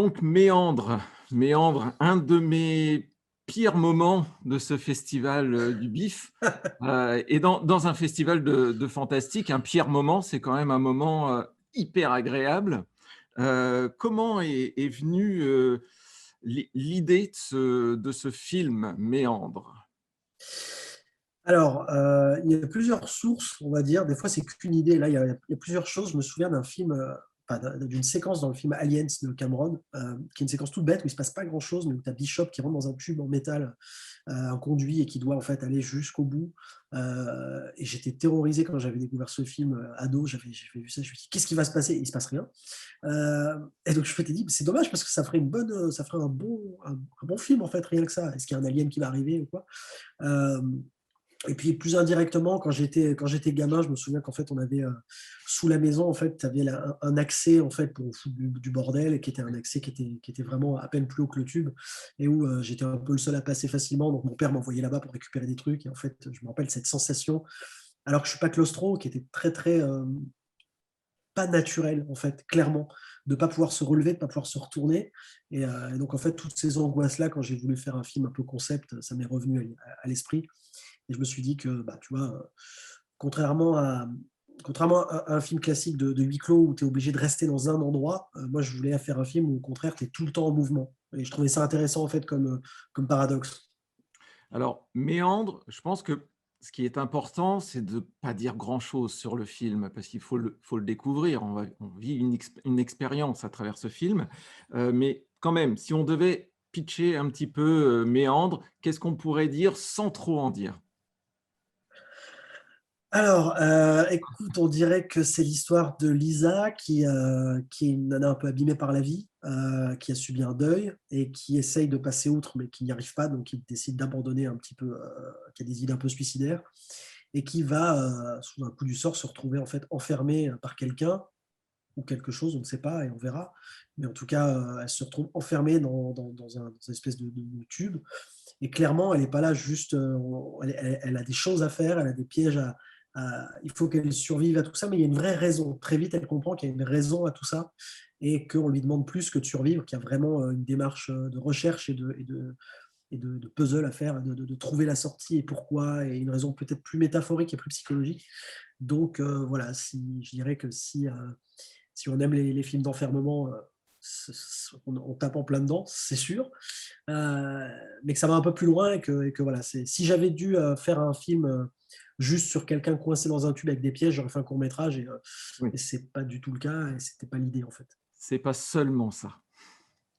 Donc, Méandre, un de mes pires moments de ce festival du BIF. Et dans un festival de fantastique, un pire moment, c'est quand même un moment hyper agréable. Comment est venue l'idée de ce film, Méandre? Alors, il y a plusieurs sources, on va dire. Des fois, c'est qu'une idée. Là, il y a plusieurs choses. Je me souviens d'un film, enfin, d'une séquence dans le film Aliens de Cameron, qui est une séquence toute bête où il se passe pas grand-chose, mais où tu as Bishop qui rentre dans un tube en métal, un conduit, et qui doit en fait aller jusqu'au bout. Et j'étais terrorisé quand j'avais découvert ce film ado. J'avais vu ça, je me suis dit, qu'est-ce qui va se passer? Il se passe rien. Et donc je m'étais dit, c'est dommage parce que ça ferait un bon film en fait, rien que ça. Est-ce qu'il y a un alien qui va arriver ou quoi? Euh, et puis plus indirectement, quand j'étais gamin, je me souviens qu'en fait on avait sous la maison, en fait, tu avais un accès en fait pour foutre du bordel, et qui était un accès qui était vraiment à peine plus haut que le tube, et où j'étais un peu le seul à passer facilement. Donc mon père m'envoyait là-bas pour récupérer des trucs, et en fait je me rappelle cette sensation, alors que je suis pas claustro, qui était très très pas naturel en fait, clairement, de pas pouvoir se relever, de pas pouvoir se retourner. Et donc en fait toutes ces angoisses là, quand j'ai voulu faire un film un peu concept, ça m'est revenu à l'esprit. Et je me suis dit que, bah, tu vois, contrairement à, contrairement à un film classique de huis clos où tu es obligé de rester dans un endroit, moi je voulais faire un film où au contraire tu es tout le temps en mouvement. Et je trouvais ça intéressant en fait comme paradoxe. Alors, Méandre, je pense que ce qui est important, c'est de ne pas dire grand-chose sur le film, parce qu'il faut le découvrir. On vit une expérience à travers ce film. Mais quand même, si on devait pitcher un petit peu Méandre, qu'est-ce qu'on pourrait dire sans trop en dire? Alors, écoute, on dirait que c'est l'histoire de Lisa qui est une nana un peu abîmée par la vie, qui a subi un deuil et qui essaye de passer outre, mais qui n'y arrive pas, donc qui décide d'abandonner un petit peu, qui a des idées un peu suicidaires, et qui va, sous un coup du sort, se retrouver en fait enfermée par quelqu'un ou quelque chose, on ne sait pas et on verra. Mais en tout cas, elle se retrouve enfermée dans une espèce de tube. Et clairement, elle n'est pas là juste. Elle a des choses à faire, elle a des pièges il faut qu'elle survive à tout ça, mais il y a une vraie raison. Très vite, elle comprend qu'il y a une raison à tout ça, et qu'on lui demande plus que de survivre, qu'il y a vraiment une démarche de recherche et de puzzle à faire, de trouver la sortie et pourquoi, et une raison peut-être plus métaphorique et plus psychologique. Donc voilà, je dirais que si on aime les films d'enfermement, on tape en plein dedans, c'est sûr. Mais que ça va un peu plus loin, et que voilà, si j'avais dû faire un film juste sur quelqu'un coincé dans un tube avec des pièges, j'aurais fait un court métrage, et Oui, c'est pas du tout le cas, et c'était pas l'idée en fait. c'est pas seulement ça.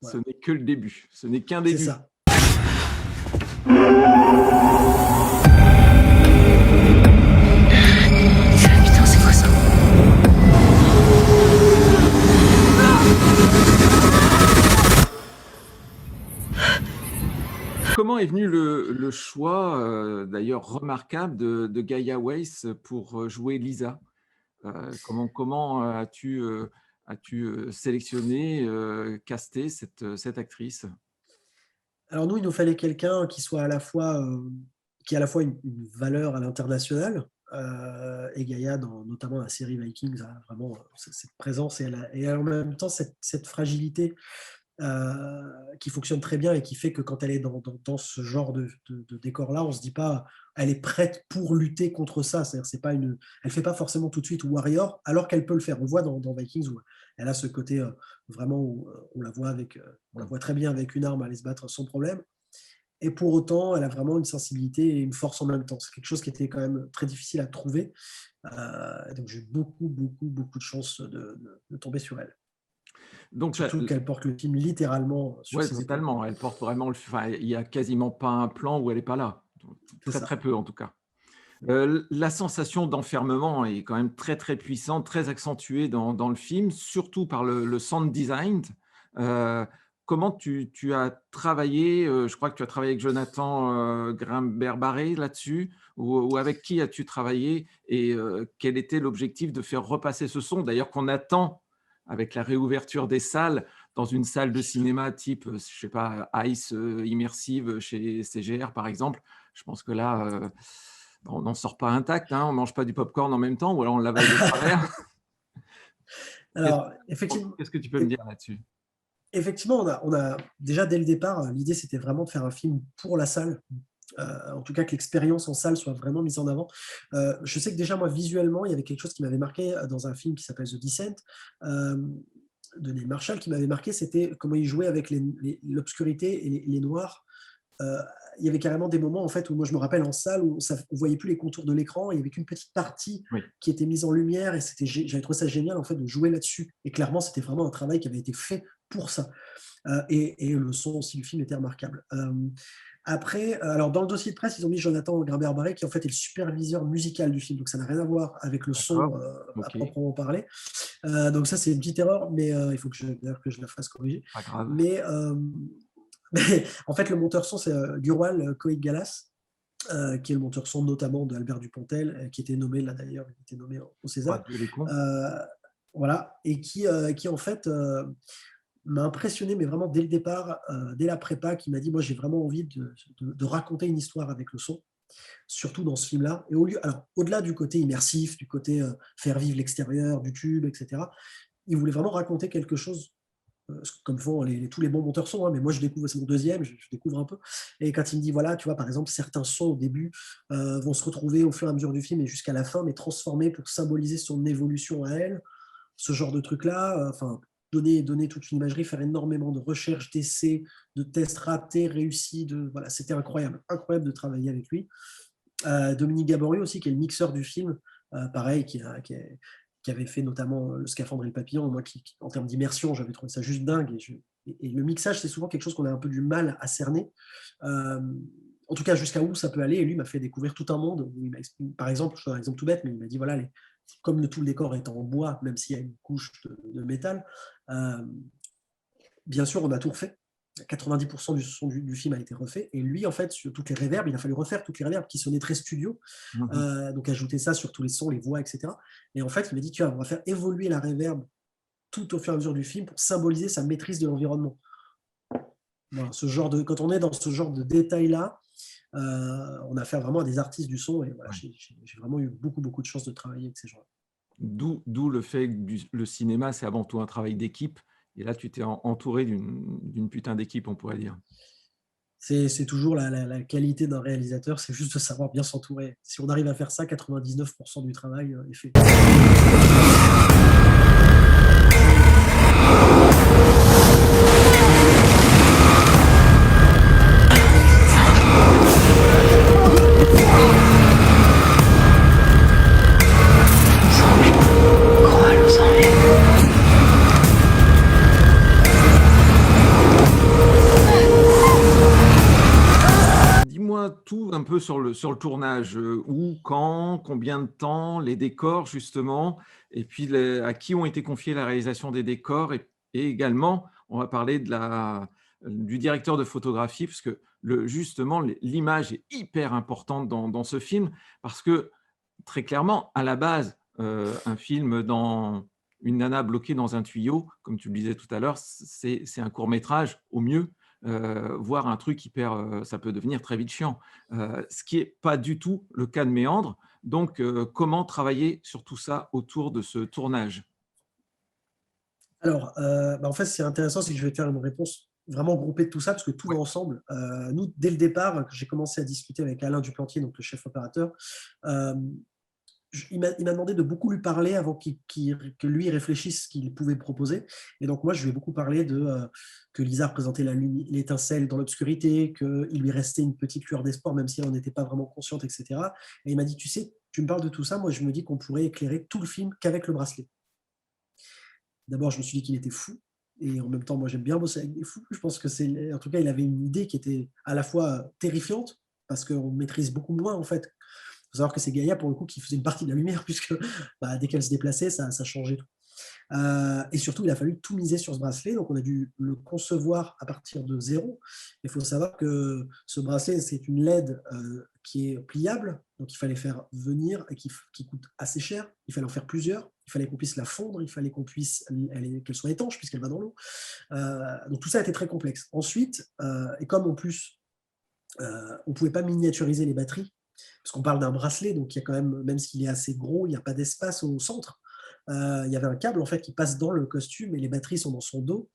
Ce Voilà, n'est que le début. Ce n'est qu'un c'est début. ça. Putain, c'est quoi ça? Comment est venu le choix, d'ailleurs remarquable, de Gaia Weiss pour jouer Lisa? Comment as-tu sélectionné, casté cette actrice? Alors nous, il nous fallait quelqu'un qui a à la fois une valeur à l'international, et Gaïa, notamment la série Vikings, a vraiment cette présence, et en même temps cette fragilité qui fonctionne très bien, et qui fait que quand elle est dans ce genre de décor-là, on se dit pas, elle est prête pour lutter contre ça. C'est-à-dire, elle fait pas forcément tout de suite warrior, alors qu'elle peut le faire. On voit dans Vikings où elle a ce côté vraiment où on la voit très bien avec une arme aller se battre sans problème. Et pour autant, elle a vraiment une sensibilité et une force en même temps. C'est quelque chose qui était quand même très difficile à trouver. Donc j'ai eu beaucoup, beaucoup, beaucoup de chance de tomber sur elle. Donc ça Surtout qu'elle porte le film littéralement sur ouais, ses épaules. totalement, elle porte vraiment enfin, il y a quasiment pas un plan où elle est pas là. C'est Très, ça. très peu en tout cas. La sensation d'enfermement est quand même très, très puissante, très accentuée dans le film, surtout par le sound design. Heu, Comment tu as travaillé, je crois que tu as travaillé avec Jonathan, Grimbert-Barré là-dessus? Ou avec qui as-tu travaillé? Et quel était l'objectif de faire repasser ce son? D'ailleurs qu'on attend avec la réouverture des salles, dans une salle de cinéma type, je sais pas, ICE, immersive chez CGR par exemple. Je pense que là, on n'en sort pas intact, hein, on mange pas du popcorn en même temps ou alors on l'avale de travers. Qu'est-ce Alors, effectivement, qu'est-ce que tu peux me dire là-dessus? effectivement, déjà dès le départ, l'idée c'était vraiment de faire un film pour la salle. En tout cas que l'expérience en salle soit vraiment mise en avant. Je sais que déjà moi visuellement, il y avait quelque chose qui m'avait marqué, dans un film qui s'appelle The Descent, de Neil Marshall, qui m'avait marqué, c'était comment il jouait avec l'obscurité et les noirs. Heu, il y avait carrément des moments en fait où moi je me rappelle en salle où on voyait plus les contours de l'écran, il y avait qu'une petite partie Oui. qui était mise en lumière et j'avais trouvé ça génial en fait de jouer là-dessus et clairement c'était vraiment un travail qui avait été fait pour ça. Et le son aussi du film était remarquable. Après, alors dans le dossier de presse, ils ont mis Jonathan Grimbert-Barré qui en fait est le superviseur musical du film, donc ça n'a rien à voir avec le son, D'accord. à OK. proprement parler. Donc ça c'est une petite erreur, mais il faut d'ailleurs que je la fasse corriger. Pas grave. Mais, mais en fait le monteur son c'est, Gurwal Koik Gallas, qui est le monteur son notamment d'Albert Dupontel, qui était nommé là d'ailleurs, il était nommé au Bah, César. Dieu les comptes. Heu, voilà et qui en fait, m'a impressionné, mais vraiment dès le départ, dès la prépa, qui m'a dit: «Moi, j'ai vraiment envie de raconter une histoire avec le son, surtout dans ce film-là» et alors, au-delà du côté immersif, du côté, faire vivre l'extérieur du tube et cetera, il voulait vraiment raconter quelque chose, comme font tous les bons monteurs son, hein, mais moi je découvre, c'est mon deuxième, je découvre un peu et quand il me dit: «Voilà, tu vois, par exemple, certains sons au début, vont se retrouver au fur et à mesure du film et jusqu'à la fin, mais transformés pour symboliser son évolution à elle», ce genre de truc-là, enfin, donner toute une imagerie, faire énormément de recherches, d'essais, de tests ratés, réussis, voilà, c'était incroyable, incroyable de travailler avec lui. Dominique Gabory aussi, qui est le mixeur du film, pareil, qui avait fait notamment Le Scaphandre et le Papillon. Moi, en termes d'immersion, j'avais trouvé ça juste dingue. Et le mixage, c'est souvent quelque chose qu'on a un peu du mal à cerner. Euh, En tout cas, jusqu'à où ça peut aller. Et lui m'a fait découvrir tout un monde. Par exemple, je fais un exemple tout bête, mais il m'a dit voilà, comme tout le décor est en bois, même s'il y a une couche de métal, euh, bien sûr, on a tout refait. 90% du son du film a été refait. Et lui, en fait, sur toutes les reverbs, il a fallu refaire toutes les reverbs qui sonnaient très studio. Mmh. Donc, ajouter ça sur tous les sons, les voix, etc. Et en fait, il m'a dit, tu vois, on va faire évoluer la reverb tout au fur et à mesure du film pour symboliser sa maîtrise de l'environnement. Voilà, quand on est dans ce genre de détails-là, on a affaire vraiment à des artistes du son. Et voilà, Ouais. j'ai vraiment eu beaucoup, beaucoup de chance de travailler avec ces gens-là. D'où le fait que le cinéma, c'est avant tout un travail d'équipe et là, tu t'es entouré d'une putain d'équipe, on pourrait dire. C'est toujours la qualité d'un réalisateur, c'est juste de savoir bien s'entourer. Si on arrive à faire ça, 99% du travail est fait. Dis-moi tout un peu sur le tournage, où, quand, combien de temps, les décors justement et puis à qui ont été confiés la réalisation des décors et également, on va parler du directeur de photographie parce que justement l'image est hyper importante dans ce film parce que très clairement, à la base, un film dans une nana bloquée dans un tuyau, comme tu le disais tout à l'heure, c'est un court métrage au mieux, voire un truc hyper, ça peut devenir très vite chiant. Ce qui est pas du tout le cas de Méandre. Donc, comment travailler sur tout ça autour de ce tournage? Alors, en fait, c'est intéressant, c'est que je vais faire une réponse vraiment groupée de tout ça, parce que tout va Ouais, ensemble. Nous, dès le départ, quand j'ai commencé à discuter avec Alain Duplantier, donc le chef opérateur, euh, il m'a demandé de beaucoup lui parler avant que lui réfléchisse ce qu'il pouvait proposer. Et donc, moi, je lui ai beaucoup parlé que Lisa représentait l'étincelle dans l'obscurité, qu'il lui restait une petite lueur d'espoir, même si elle n'en était pas vraiment consciente, etc. Et il m'a dit, tu sais, tu me parles de tout ça, moi, je me dis qu'on pourrait éclairer tout le film qu'avec le bracelet. D'abord, je me suis dit qu'il était fou. Et en même temps, moi, j'aime bien bosser avec des fous. Je pense en tout cas, il avait une idée qui était à la fois terrifiante, parce qu'on maîtrise beaucoup moins, en fait. Il faut savoir que c'est Gaïa, pour le coup, qui faisait une partie de la lumière, puisque dès qu'elle se déplaçait, ça changeait tout. Et surtout, il a fallu tout miser sur ce bracelet. Donc, on a dû le concevoir à partir de zéro. Il faut savoir que ce bracelet, c'est une LED qui est pliable. Donc, il fallait faire venir et qui coûte assez cher. Il fallait en faire plusieurs. Il fallait qu'on puisse la fondre. Il fallait qu'elle soit étanche puisqu'elle va dans l'eau. Donc, tout ça était très complexe. Ensuite, et comme en plus, on ne pouvait pas miniaturiser les batteries, parce qu'on parle d'un bracelet, donc il y a quand même s'il est assez gros, il n'y a pas d'espace au centre. il y avait un câble en fait qui passe dans le costume et les batteries sont dans son dos.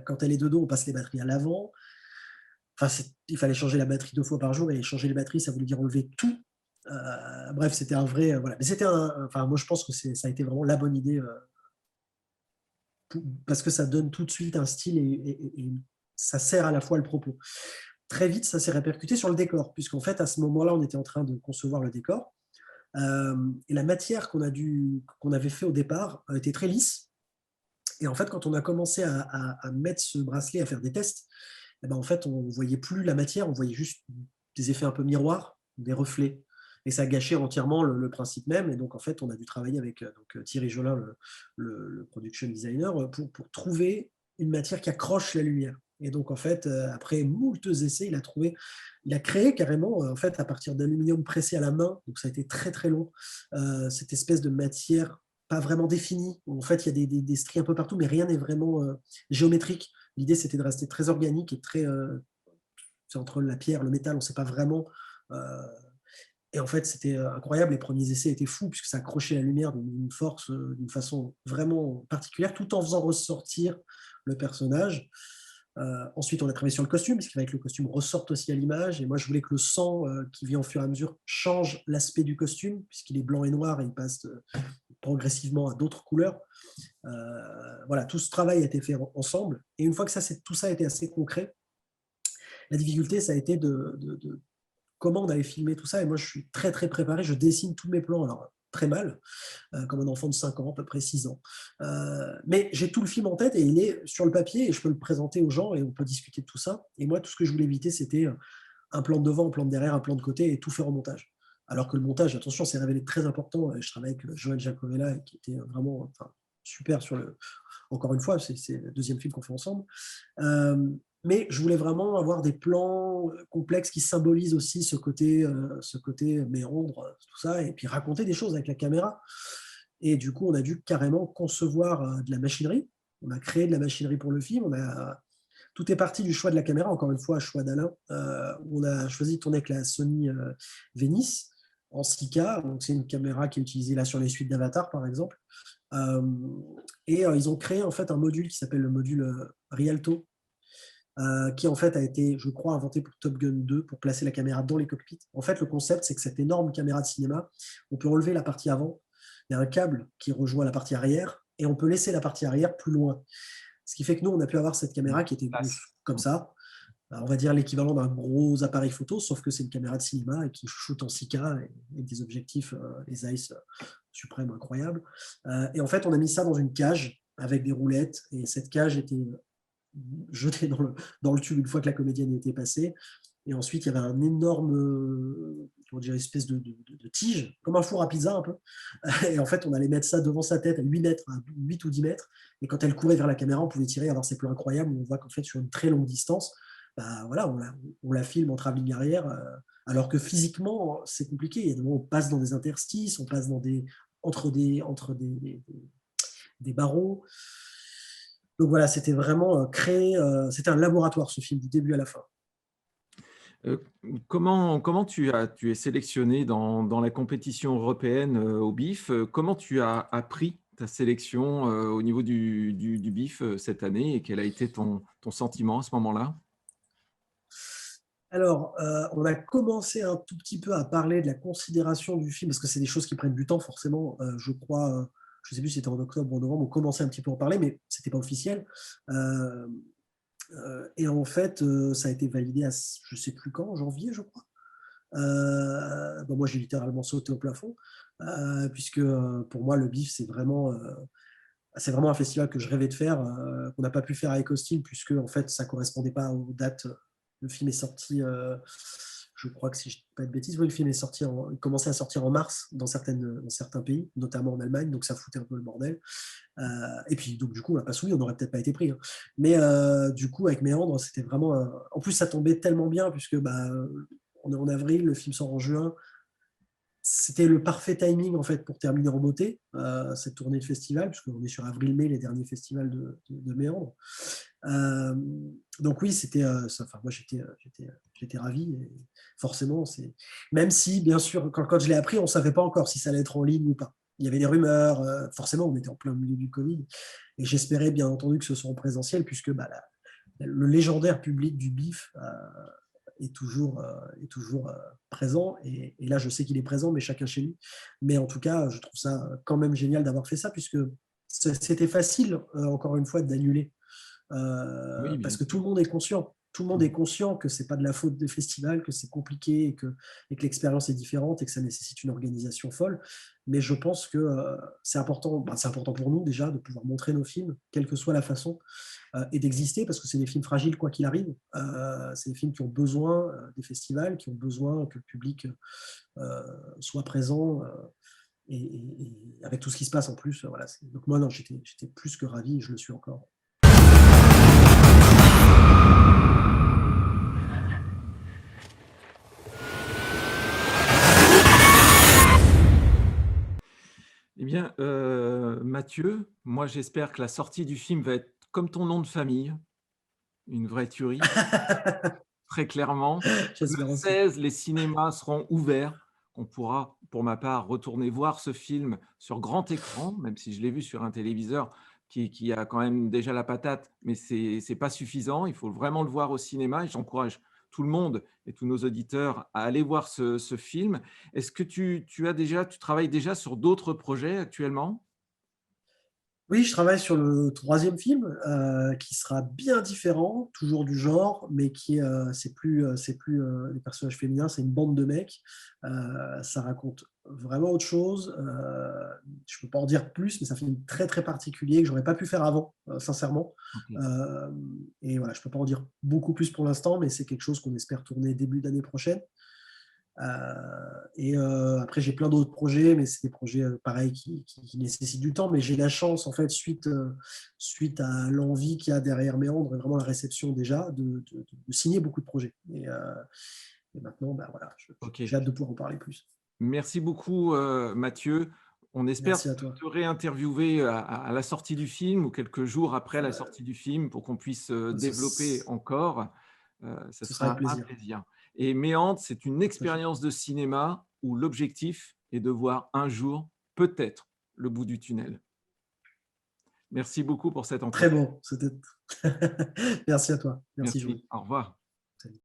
Quand elle est de dos, on passe les batteries à l'avant. Enfin, il fallait changer la batterie 2 fois par jour et changer les batteries, ça voulait dire enlever tout. Bref, c'était un vrai, voilà. Mais enfin, moi je pense que ça a été vraiment la bonne idée parce que ça donne tout de suite un style et ça sert à la fois le propos. Très vite, ça s'est répercuté sur le décor, puisqu'en fait, à ce moment-là, on était en train de concevoir le décor. Et la matière qu'on avait fait au départ était très lisse. Et en fait, quand on a commencé à mettre ce bracelet, à faire des tests, eh ben, en fait, on ne voyait plus la matière, on voyait juste des effets un peu miroirs, des reflets. Et ça gâchait entièrement le principe même. Et donc, en fait, on a dû travailler avec Thierry Jolin, le production designer, pour trouver une matière qui accroche la lumière. Et donc, en fait, après moultes essais, il a créé carrément, en fait, à partir d'aluminium pressé à la main, donc ça a été très, très long, cette espèce de matière pas vraiment définie, où en fait, il y a des stries un peu partout, mais rien n'est vraiment géométrique. L'idée, c'était de rester très organique et très... c'est entre la pierre, le métal, on ne sait pas vraiment. Euh, et en fait, c'était incroyable. Les premiers essais étaient fous, puisque ça accrochait la lumière d'une force, d'une façon vraiment particulière, tout en faisant ressortir le personnage. Ensuite, on a travaillé sur le costume, parce qu'il fallait que le costume ressorte aussi à l'image. Et moi, je voulais que le sang qui vient au fur et à mesure change l'aspect du costume, puisqu'il est blanc et noir et il passe progressivement à d'autres couleurs. Voilà, tout ce travail a été fait ensemble. Et une fois que tout ça a été assez concret, la difficulté, ça a été de comment on allait filmer tout ça. Et moi, je suis très, très préparé. Je dessine tous mes plans, alors très mal, comme un enfant de 5 ans, à peu près 6 ans. Mais j'ai tout le film en tête et il est sur le papier et je peux le présenter aux gens et on peut discuter de tout ça. Et moi, tout ce que je voulais éviter, c'était un plan de devant, un plan de derrière, un plan de côté et tout faire au montage. Alors que le montage, attention, s'est révélé très important. Je travaille avec Joël Jacovella, qui était vraiment super sur le... Encore une fois, c'est le deuxième film qu'on fait ensemble. Mais je voulais vraiment avoir des plans complexes qui symbolisent aussi ce côté méandre, tout ça, et puis raconter des choses avec la caméra. Et du coup, on a dû carrément concevoir de la machinerie. On a créé de la machinerie pour le film. Tout est parti du choix de la caméra, encore une fois, choix d'Alain, où on a choisi de tourner avec la Sony Venice en 6K. Donc, c'est une caméra qui est utilisée là sur les suites d'Avatar, par exemple. Euh, ils ont créé en fait un module qui s'appelle le module Rialto, qui en fait a été, je crois, inventé pour Top Gun 2 pour placer la caméra dans les cockpits. En fait, le concept, c'est que cette énorme caméra de cinéma, on peut enlever la partie avant, il y a un câble qui rejoint la partie arrière, et on peut laisser la partie arrière plus loin. Ce qui fait que nous, on a pu avoir cette caméra qui était comme ça, on va dire l'équivalent d'un gros appareil photo, sauf que c'est une caméra de cinéma et qui shoot en 6K avec des objectifs, les Zeiss suprêmes incroyables. Et en fait, on a mis ça dans une cage avec des roulettes, et cette cage était jetée dans le tube une fois que la comédienne était passée. Et ensuite, il y avait un énorme, comment dire, espèce de tige, comme un four à pizza un peu. Et en fait, on allait mettre ça devant sa tête à 8 mètres, à 8 ou 10 mètres. Et quand elle courait vers la caméra, on pouvait tirer, avoir ces plans incroyables où on voit qu'en fait, sur une très longue distance, bah, voilà, on la filme en travelling arrière, alors que physiquement, c'est compliqué. Il y a des moments où on passe dans des interstices, on passe entre des barreaux. Donc voilà, c'était vraiment créé, c'était un laboratoire, ce film, du début à la fin. Comment tu es sélectionné dans la compétition européenne au BIF? Comment tu as appris ta sélection au niveau du BIF cette année et quel a été ton sentiment à ce moment-là? Alors, on a commencé un tout petit peu à parler de la considération du film, parce que c'est des choses qui prennent du temps, forcément. Je crois, je ne sais plus si c'était en octobre ou en novembre, on commençait un petit peu à en parler, mais ce n'était pas officiel. Et en fait, ça a été validé à, je ne sais plus quand, en janvier, je crois. Bon, moi, j'ai littéralement sauté au plafond, puisque pour moi, le BIF, c'est vraiment un festival que je rêvais de faire, qu'on n'a pas pu faire avec Austin, puisque en fait, ça ne correspondait pas aux dates. Le film est sorti, je crois que si je ne dis pas de bêtises, oui, le film est sorti, il commençait à sortir en mars dans certains pays, notamment en Allemagne, donc ça foutait un peu le bordel. Et puis, donc, du coup, on n'a pas soumis, on n'aurait peut-être pas été pris. Hein. Mais du coup, avec Méandre, c'était vraiment. En plus, ça tombait tellement bien, puisque on est en avril, le film sort en juin. C'était le parfait timing en fait pour terminer en beauté cette tournée de festival, puisqu'on est sur avril-mai, les derniers festivals de Méandre. Donc oui, moi j'étais ravi. Et forcément, même si bien sûr quand je l'ai appris, on savait pas encore si ça allait être en ligne ou pas. il y avait des rumeurs, forcément, on était en plein milieu du Covid et j'espérais bien entendu que ce soit en présentiel puisque, bah, le légendaire public du BIF, est toujours présent et là, je sais qu'il est présent, mais chacun chez lui. Mais en tout cas, je trouve ça quand même génial d'avoir fait ça puisque c'était facile, encore une fois, d'annuler Oui, bien parce que tout sûr. le monde est conscient. Tout le monde est conscient que c'est pas de la faute des festivals, que c'est compliqué et que l'expérience est différente et que ça nécessite une organisation folle. Mais je pense que c'est important, bah, c'est important pour nous déjà de pouvoir montrer nos films, quelle que soit la façon, et d'exister parce que c'est des films fragiles quoi qu'il arrive. C'est des films qui ont besoin des festivals, qui ont besoin que le public soit présent. Et avec tout ce qui se passe en plus, voilà. Donc moi, non, j'étais plus que ravi, et je le suis encore. Eh bien, Mathieu, moi j'espère que la sortie du film va être comme ton nom de famille, une vraie tuerie, très clairement. Le J'espère aussi. 16, les cinémas seront ouverts. On pourra, pour ma part, retourner voir ce film sur grand écran, même si je l'ai vu sur un téléviseur qui a quand même déjà la patate, mais c'est pas suffisant. Il faut vraiment le voir au cinéma et j'encourage tout le monde et tous nos auditeurs à aller voir ce film. Est-ce que tu travailles déjà sur d'autres projets actuellement? Oui, je travaille sur le troisième film, qui sera bien différent, toujours du genre, mais qui est, c'est plus, les personnages féminins, c'est une bande de mecs. Ça raconte vraiment autre chose. Je peux pas en dire plus, mais c'est un film très, très particulier que j'aurais pas pu faire avant, sincèrement. OK. Et voilà, je peux pas en dire beaucoup plus pour l'instant, mais c'est quelque chose qu'on espère tourner début d'année prochaine. Et après, j'ai plein d'autres projets, mais c'est des projets pareils qui nécessitent du temps. Mais j'ai la chance, en fait, suite à l'envie qu'il y a derrière Méandre et vraiment la réception déjà, de signer beaucoup de projets. Et maintenant, bah, voilà, OK. j'ai hâte de pouvoir en parler plus. Merci beaucoup, Mathieu. On espère Merci à toi. te réinterviewer à la sortie du film ou quelques jours après la Euh, sortie du film pour qu'on puisse, ce, développer encore. Ce ce sera sera avec un plaisir. plaisir et Méandre, c'est une expérience de cinéma où l'objectif est de voir un jour, peut-être, le bout du tunnel. Merci beaucoup pour cet Très entretien. bon. C'était... Merci à toi. Merci, Merci, Joël. au revoir.